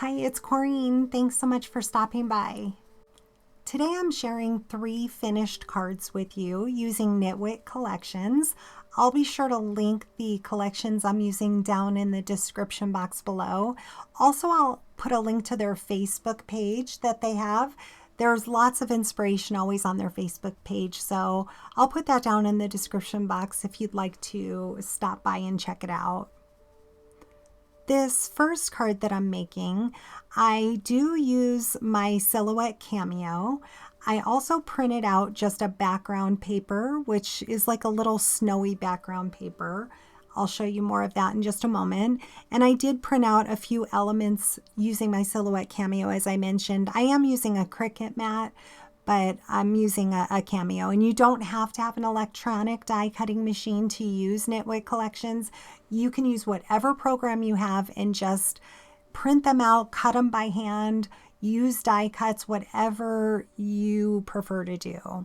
Hi, it's Corrine. Thanks so much for stopping by. Today I'm sharing 3 finished cards with you using Nitwit collections. I'll be sure to link the collections I'm using down in the description box below. Also, I'll put a link to their Facebook page that they have. There's lots of inspiration always on their Facebook page, so I'll put that down in the description box if you'd like to stop by and check it out. This first card that I'm making, I do use my Silhouette Cameo. I also printed out just a background paper, which is like a little snowy background paper. I'll show you more of that in just a moment. And I did print out a few elements using my Silhouette Cameo, as I mentioned. I am using a Cricut mat, but I'm using a Cameo, and you don't have to have an electronic die cutting machine to use Nitwit collections. You can use whatever program you have and just print them out, cut them by hand, use die cuts, whatever you prefer to do.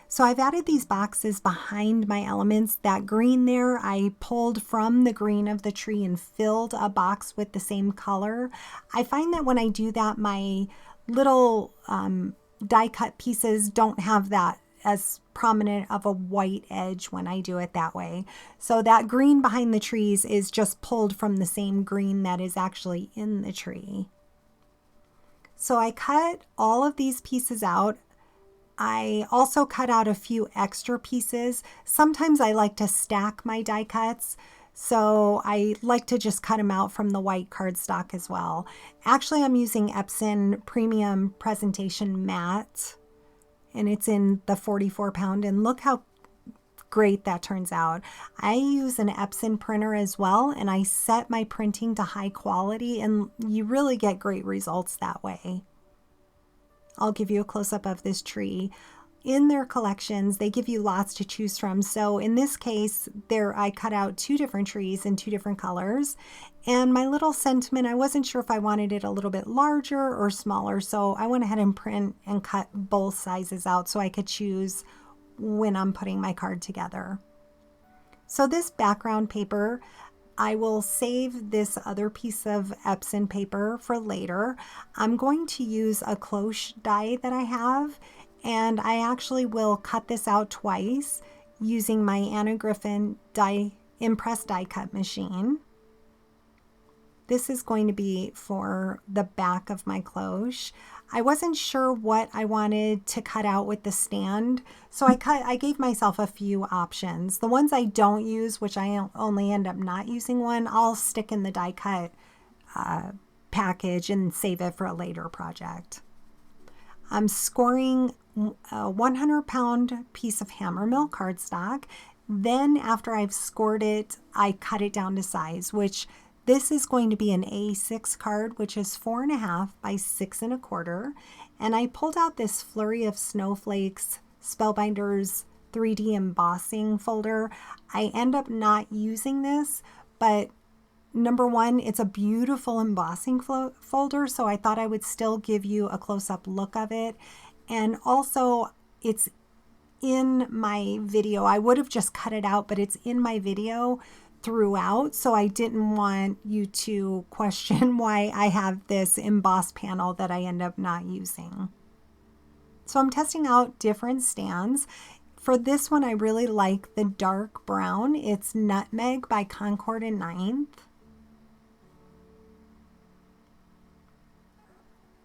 So I've added these boxes behind my elements. That green there, I pulled from the green of the tree and filled a box with the same color. I find that when I do that, my little die cut pieces don't have that as prominent of a white edge when I do it that way. So that green behind the trees is just pulled from the same green that is actually in the tree. So I cut all of these pieces out. I also cut out a few extra pieces. Sometimes I like to stack my die cuts, so I like to just cut them out from the white cardstock as well. Actually, I'm using Epson Premium Presentation Matte, and it's in the 44 pound, and look how great that turns out. I use an Epson printer as well, and I set my printing to high quality, and you really get great results that way. I'll give you a close-up of this tree. In their collections, they give you lots to choose from. So in this case, I cut out 2 different trees in 2 different colors. And my little sentiment, I wasn't sure if I wanted it a little bit larger or smaller. So I went ahead and print and cut both sizes out so I could choose when I'm putting my card together. So this background paper, I will save this other piece of Epson paper for later. I'm going to use a cloche die that I have, and I actually will cut this out twice using my Anna Griffin Impress die cut machine. This is going to be for the back of my cloche. I wasn't sure what I wanted to cut out with the stand, so I gave myself a few options. The ones I don't use, which I only end up not using one, I'll stick in the die cut package and save it for a later project. I'm scoring a 100-pound piece of hammermill cardstock. Then after I've scored it, I cut it down to size, which this is going to be an A6 card, which is 4.5 by 6 1/4. And I pulled out this Flurry of Snowflakes Spellbinders 3D embossing folder. I end up not using this, but number one, it's a beautiful embossing folder, so I thought I would still give you a close-up look of it. And also, it's in my video. I would have just cut it out, but it's in my video throughout, so I didn't want you to question why I have this embossed panel that I end up not using. So I'm testing out different stands. For this one, I really like the dark brown. It's Nutmeg by Concord and Ninth.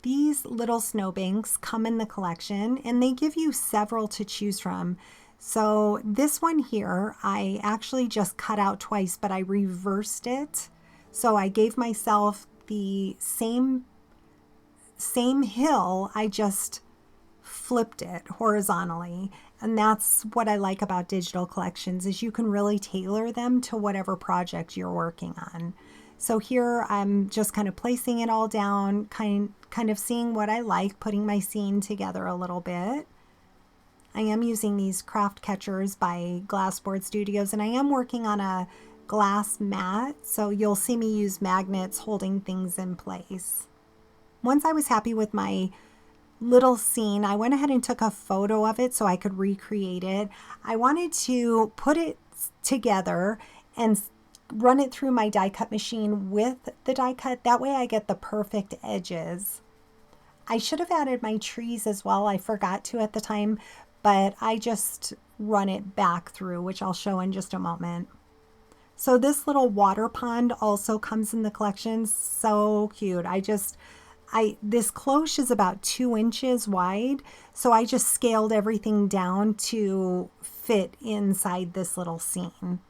These little snowbanks come in the collection, and they give you several to choose from. So this one here, I actually just cut out twice, but I reversed it. So I gave myself the same hill, I just flipped it horizontally. And that's what I like about digital collections, is you can really tailor them to whatever project you're working on. So here I'm just kind of placing it all down, kind of seeing what I like, putting my scene together a little bit. I am using these craft catchers by Glassboard Studios, and I am working on a glass mat, so you'll see me use magnets holding things in place. Once I was happy with my little scene, I went ahead and took a photo of it so I could recreate it. I wanted to put it together and run it through my die cut machine with the die cut. That way I get the perfect edges. I should have added my trees as well. I forgot to at the time, but I just run it back through, which I'll show in just a moment. So this little water pond also comes in the collection. So cute. This cloche is about 2 inches wide. So I just scaled everything down to fit inside this little scene.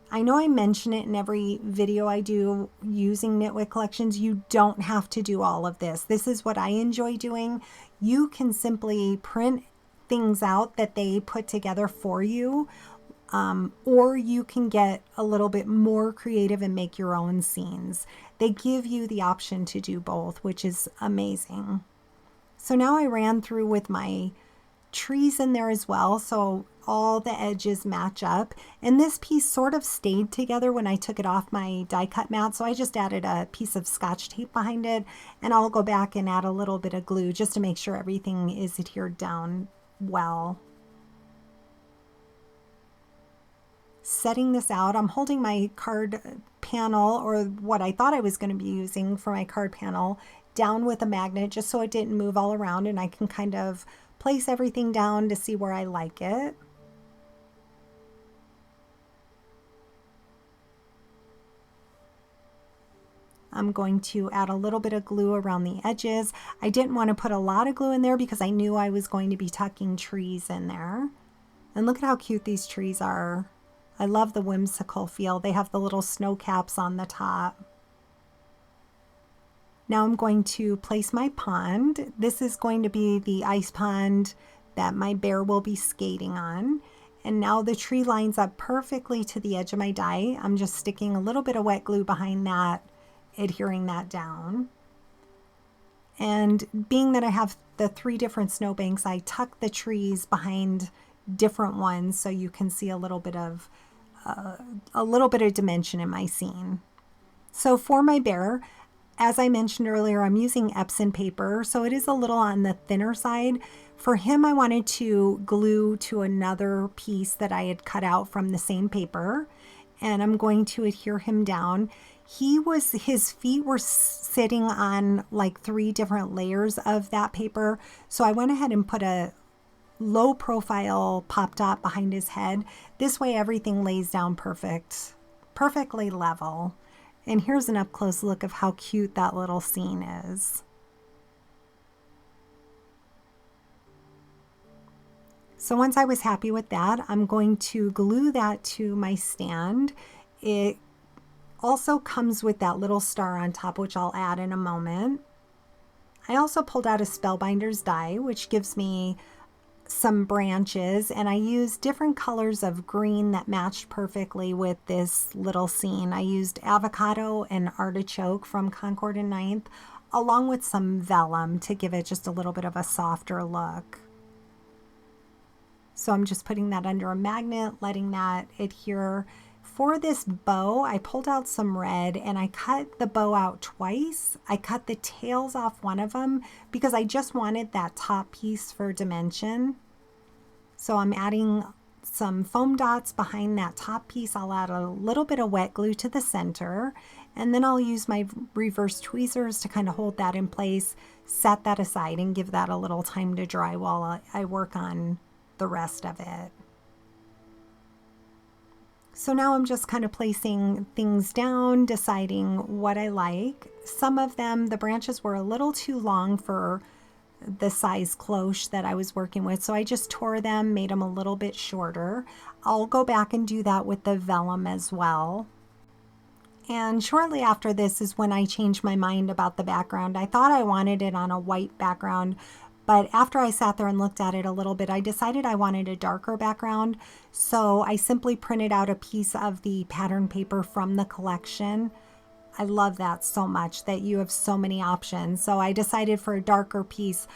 I know I mention it in every video I do using Nitwit collections. You don't have to do all of this. This is what I enjoy doing. You can simply print things out that they put together for you. Or you can get a little bit more creative and make your own scenes. They give you the option to do both, which is amazing. So now I ran through with my trees in there as well, so all the edges match up. And this piece sort of stayed together when I took it off my die cut mat, so I just added a piece of Scotch tape behind it, and I'll go back and add a little bit of glue just to make sure everything is adhered down well. Setting this out, I'm holding my card panel, or what I thought I was going to be using for my card panel, down with a magnet just so it didn't move all around, and I can kind of place everything down to see where I like it. I'm going to add a little bit of glue around the edges. I didn't want to put a lot of glue in there because I knew I was going to be tucking trees in there. And look at how cute these trees are. I love the whimsical feel. They have the little snow caps on the top. Now I'm going to place my pond. This is going to be the ice pond that my bear will be skating on. And now the tree lines up perfectly to the edge of my die. I'm just sticking a little bit of wet glue behind that, adhering that down. And being that I have the 3 different snowbanks, I tuck the trees behind different ones so you can see a little bit of dimension in my scene. So for my bear, as I mentioned earlier, I'm using Epson paper, so it is a little on the thinner side. For him, I wanted to glue to another piece that I had cut out from the same paper, and I'm going to adhere him down. His feet were sitting on like 3 different layers of that paper, so I went ahead and put a low profile pop dot behind his head. This way everything lays down perfectly level. And here's an up close look of how cute that little scene is. So once I was happy with that, I'm going to glue that to my stand. It also comes with that little star on top, which I'll add in a moment. I also pulled out a Spellbinders die, which gives me some branches, and I used different colors of green that matched perfectly with this little scene. I used avocado and artichoke from Concord and Ninth, along with some vellum to give it just a little bit of a softer look. So I'm just putting that under a magnet, letting that adhere. For this bow, I pulled out some red and I cut the bow out twice. I cut the tails off one of them because I just wanted that top piece for dimension. So I'm adding some foam dots behind that top piece. I'll add a little bit of wet glue to the center, and then I'll use my reverse tweezers to kind of hold that in place, set that aside, and give that a little time to dry while I work on the rest of it. So now I'm just kind of placing things down, deciding what I like. Some of them, the branches were a little too long for the size cloche that I was working with, so I just tore them, made them a little bit shorter. I'll go back and do that with the vellum as well. And shortly after this is when I changed my mind about the background. I thought I wanted it on a white background, but after I sat there and looked at it a little bit, I decided I wanted a darker background. So I simply printed out a piece of the pattern paper from the collection. I love that so much, that you have so many options. So I decided for a darker piece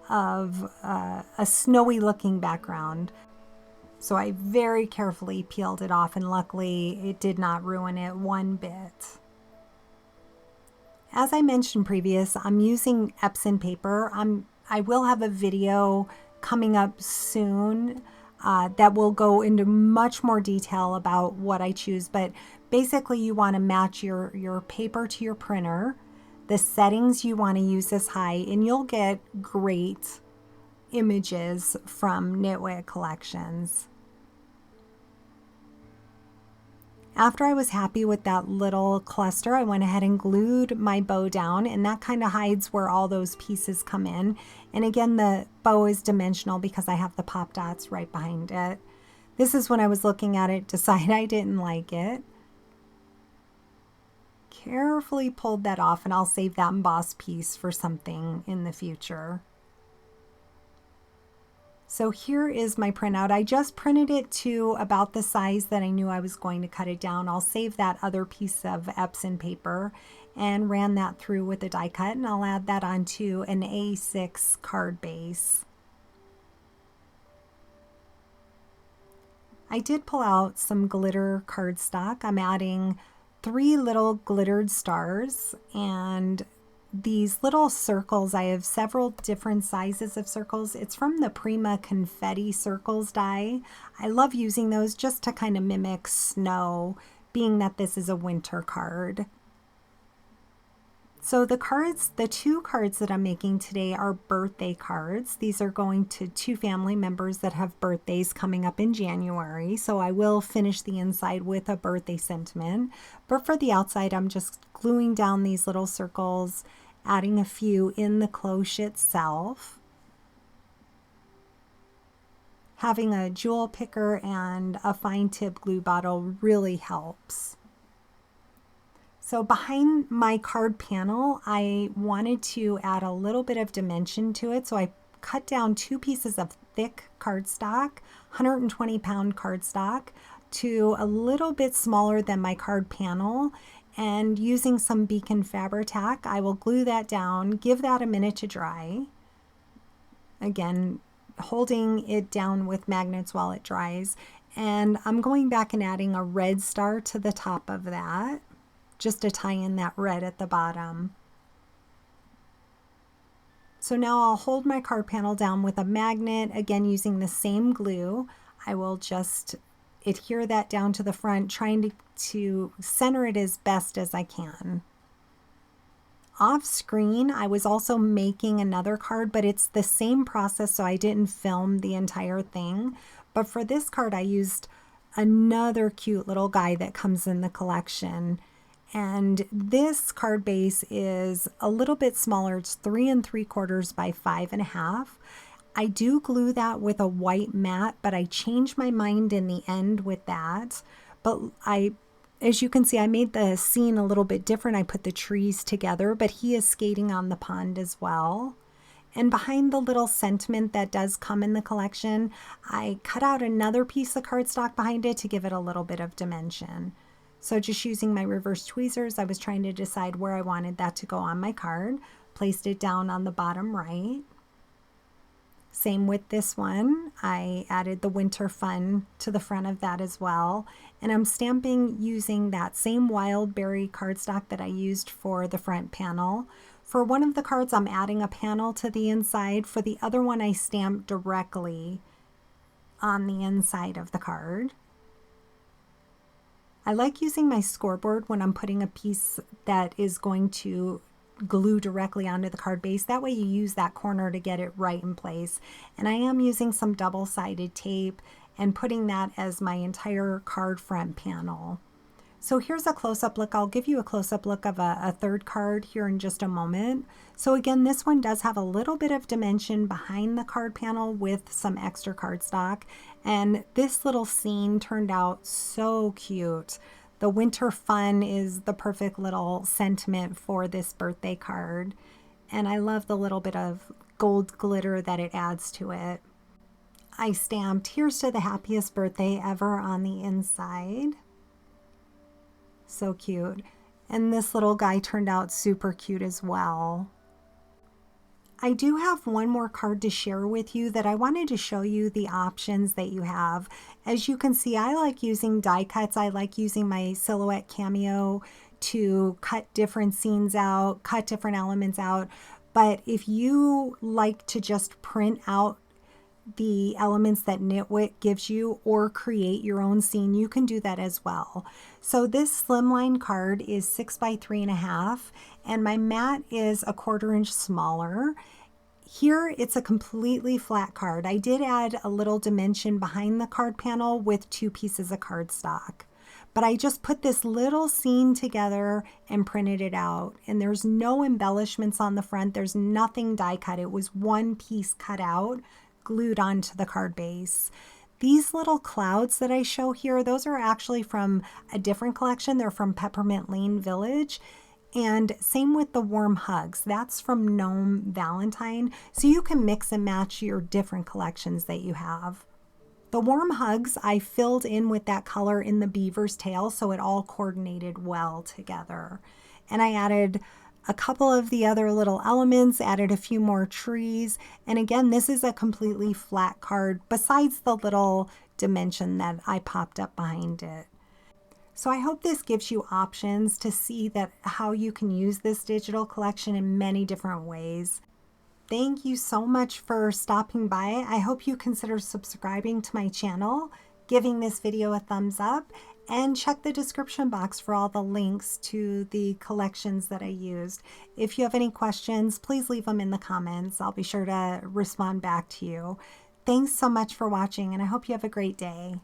of a snowy looking background. So I very carefully peeled it off, and luckily it did not ruin it one bit. As I mentioned previous, I'm using Epson paper. I will have a video coming up soon that will go into much more detail about what I choose. But basically you want to match your paper to your printer. The settings you want to use as high, and you'll get great images from Nitwit Collections. After I was happy with that little cluster, I went ahead and glued my bow down, and that kind of hides where all those pieces come in. And again, the bow is dimensional because I have the pop dots right behind it. This is when I was looking at it, decided I didn't like it. Carefully pulled that off, and I'll save that embossed piece for something in the future. So here is my printout. I just printed it to about the size that I knew I was going to cut it down. I'll save that other piece of Epson paper and ran that through with a die cut, and I'll add that onto an A6 card base. I did pull out some glitter cardstock. I'm adding 3 little glittered stars and these little circles. I have several different sizes of circles. It's from the Prima Confetti Circles die. I love using those just to kind of mimic snow, being that this is a winter card. So the 2 cards that I'm making today are birthday cards. These are going to 2 family members that have birthdays coming up in January. So I will finish the inside with a birthday sentiment. But for the outside, I'm just gluing down these little circles, adding a few in the cloche itself. Having a jewel picker and a fine tip glue bottle really helps. So behind my card panel, I wanted to add a little bit of dimension to it. So I cut down 2 pieces of thick cardstock, 120-pound cardstock, to a little bit smaller than my card panel. And using some Beacon Fabri-Tac, I will glue that down, give that a minute to dry. Again, holding it down with magnets while it dries. And I'm going back and adding a red star to the top of that, just to tie in that red at the bottom. So now I'll hold my card panel down with a magnet, again using the same glue. I will just adhere that down to the front, trying to center it as best as I can. Off screen, I was also making another card, but it's the same process, so I didn't film the entire thing. But for this card, I used another cute little guy that comes in the collection. And this card base is a little bit smaller. It's 3 3/4 by 5.5. I do glue that with a white mat, but I changed my mind in the end with that. But as you can see, I made the scene a little bit different. I put the trees together, but he is skating on the pond as well. And behind the little sentiment that does come in the collection, I cut out another piece of cardstock behind it to give it a little bit of dimension. So just using my reverse tweezers, I was trying to decide where I wanted that to go on my card. Placed it down on the bottom right. Same with this one. I added the winter fun to the front of that as well. And I'm stamping using that same wild berry cardstock that I used for the front panel. For one of the cards, I'm adding a panel to the inside. For the other one, I stamped directly on the inside of the card. I like using my scoreboard when I'm putting a piece that is going to glue directly onto the card base. That way you use that corner to get it right in place. And I am using some double-sided tape and putting that as my entire card front panel. So here's a close-up look. I'll give you a close-up look of a third card here in just a moment. So again, this one does have a little bit of dimension behind the card panel with some extra cardstock. And this little scene turned out so cute. The winter fun is the perfect little sentiment for this birthday card. And I love the little bit of gold glitter that it adds to it. I stamped "Here's to the happiest birthday ever" on the inside. So cute. And this little guy turned out super cute as well. I do have one more card to share with you that I wanted to show you the options that you have. As you can see, I like using die cuts. I like using my Silhouette Cameo to cut different scenes out, cut different elements out. But if you like to just print out the elements that Nitwit gives you or create your own scene, you can do that as well. So this slimline card is 6 by 3.5, and my mat is a 1/4 inch smaller. Here it's a completely flat card. I did add a little dimension behind the card panel with 2 pieces of cardstock. But I just put this little scene together and printed it out. And there's no embellishments on the front. There's nothing die cut. It was one piece cut out, glued onto the card base. These little clouds that I show here, those are actually from a different collection. They're from Peppermint Lane Village. And same with the warm hugs. That's from Gnome Valentine. So you can mix and match your different collections that you have. The warm hugs I filled in with that color in the beaver's tail, so it all coordinated well together. And I added a couple of the other little elements, added a few more trees. And again, this is a completely flat card besides the little dimension that I popped up behind it. So I hope this gives you options to see that how you can use this digital collection in many different ways. Thank you so much for stopping by. I hope you consider subscribing to my channel, giving this video a thumbs up, and check the description box for all the links to the collections that I used. If you have any questions, please leave them in the comments. I'll be sure to respond back to you. Thanks so much for watching, and I hope you have a great day.